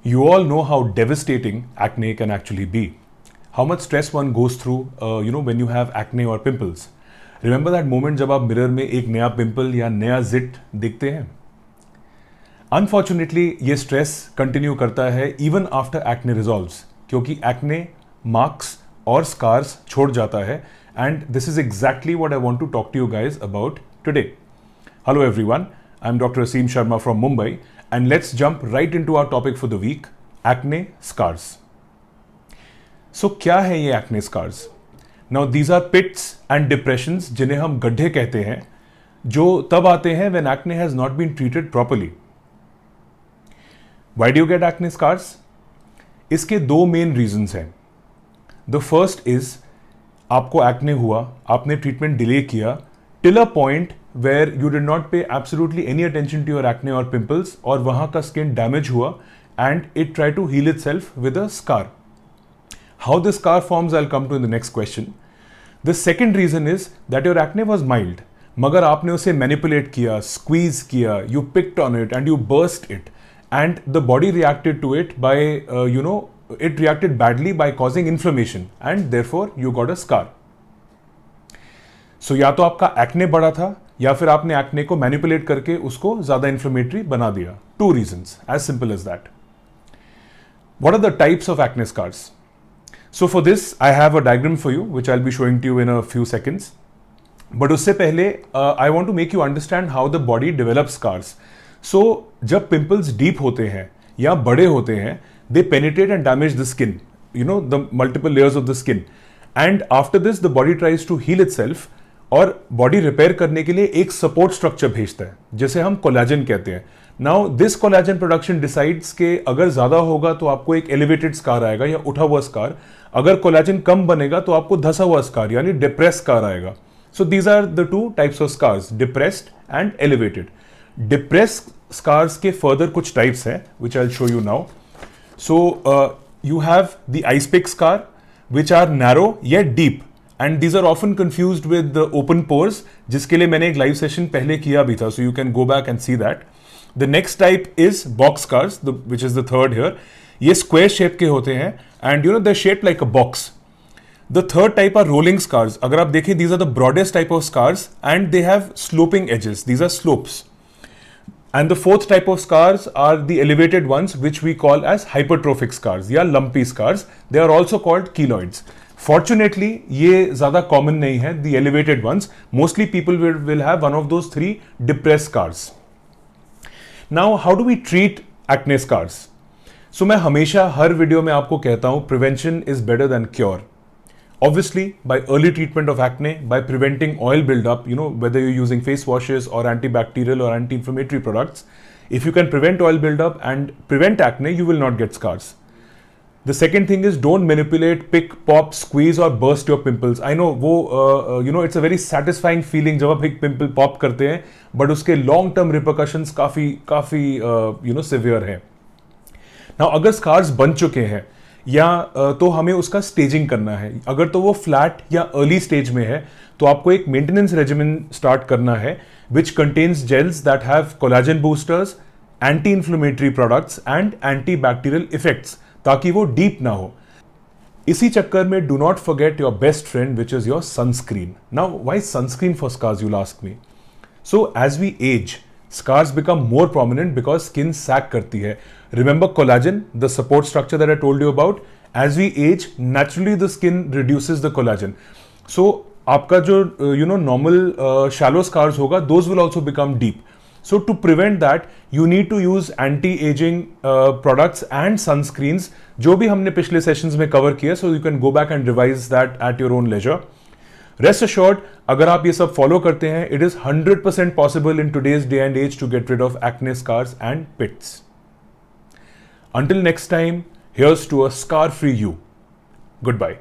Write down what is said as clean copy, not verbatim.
You all know how devastating acne can actually be. How much stress one goes through, when you have acne or pimples. Remember that moment जब आप mirror में एक नया pimple या नया जिट दिखते हैं? Unfortunately, ये स्ट्रेस कंटिन्यू करता है इवन आफ्टर एक्ने रिजॉल्व्स, क्योंकि एक्ने मार्क्स और स्कार्स छोड़ जाता है. And this is exactly what I want to talk to you guys about today. Hello everyone, I'm Dr. Aseem Sharma from Mumbai, and let's jump right into our topic for the week, acne scars. So क्या है ये acne scars? Now these are pits and depressions जिन्हें हम गड्ढे कहते हैं, जो तब आते हैं when acne has not been treated properly. Why do you get acne scars? इसके दो मेन रीजंस हैं. The first is आपको acne हुआ, आपने ट्रीटमेंट डिले किया till a point where you did not pay absolutely any attention to your acne or pimples, और वहां का skin damage हुआ and it tried to heal itself with a scar. How the scar forms I'll come to in the next question. The second reason is that your acne was mild, मगर आपने उसे manipulate किया, squeeze किया, you picked on it and you burst it, and the body reacted to it by it reacted badly by causing inflammation, and therefore you got a scar. So या तो आपका acne बढ़ा था या फिर आपने एक्ने को मैनिपुलेट करके उसको ज्यादा इन्फ्लेमेटरी बना दिया. Two reasons, as simple as that. What are the types of acne scars? So for this I have a diagram for you which I will be showing to you in a few seconds. But उससे पहले I want to make you understand how the body develop scars. So जब pimples deep होते हैं या बड़े होते हैं, they penetrate and damage the skin, the multiple layers of the skin, and after this the body tries to heal itself, और body repair करने के लिए एक सपोर्ट स्ट्रक्चर भेजता है जिसे हम कोलेजन कहते हैं. Now this collagen production decides के अगर ज्यादा होगा तो आपको एक एलिवेटेड स्कार आएगा या उठा हुआ स्कार. अगर कोलेजन कम बनेगा तो आपको धसा हुआ स्कार यानी डिप्रेस स्कार आएगा. So these are the two types of scars, depressed and elevated. Depressed scars के फर्दर कुछ टाइप्स हैं which I will show you now. So you have the ice pick scar which are narrow yet deep, and these are often confused with the open pores, जिसके लिए मैंने एक live session पहले किया भी था, so you can go back and see that. The next type is box scars, which is the third here. ये square shape के होते हैं and they're shaped like a box. The third type are rolling scars. अगर आप देखें, these are the broadest type of scars and they have sloping edges. These are slopes. And the fourth type of scars are the elevated ones, which we call as hypertrophic scars या lumpy scars. They are also called keloids. Fortunately, ये ज़्यादा common नहीं है, the elevated ones. Mostly people will have one of those three depressed scars. Now, how do we treat acne scars? So मैं हमेशा हर video में आपको कहता हूँ, prevention is better than cure. Obviously, by early treatment of acne, by preventing oil buildup, whether you're using face washes or antibacterial or anti-inflammatory products, if you can prevent oil buildup and prevent acne, you will not get scars. The second thing is don't manipulate, pick, pop, squeeze or burst your pimples. I know it's a very satisfying feeling जब आप एक pimple pop करते हैं, but उसके long term repercussions काफी severe हैं. Now अगर scars बन चुके हैं या तो हमें उसका स्टेजिंग करना है. अगर तो वो फ्लैट या अर्ली स्टेज में है तो आपको एक मेंटेनेंस रेजिमेन स्टार्ट करना है which contains gels that have collagen boosters, anti-inflammatory products and antibacterial effects, ताकि वो डीप ना हो. इसी चक्कर में do not forget your best friend which is your sunscreen. Now why sunscreen for scars, you will ask me. So as we age, scars become more prominent because skin sag करती है. Remember collagen, the support structure that I told you about. As we age, naturally the skin reduces the collagen. So आपका जो normal shallow scars होगा, those will also become deep. So to prevent that, you need to use anti-aging products and sunscreens, जो भी हमने पिछले sessions में cover किया. So you can go back and revise that at your own leisure. Rest assured, अगर आप ये सब फॉलो करते हैं, it is 100% possible in today's day and age to get rid of acne scars and pits. Until next time, here's to a scar-free you. Goodbye.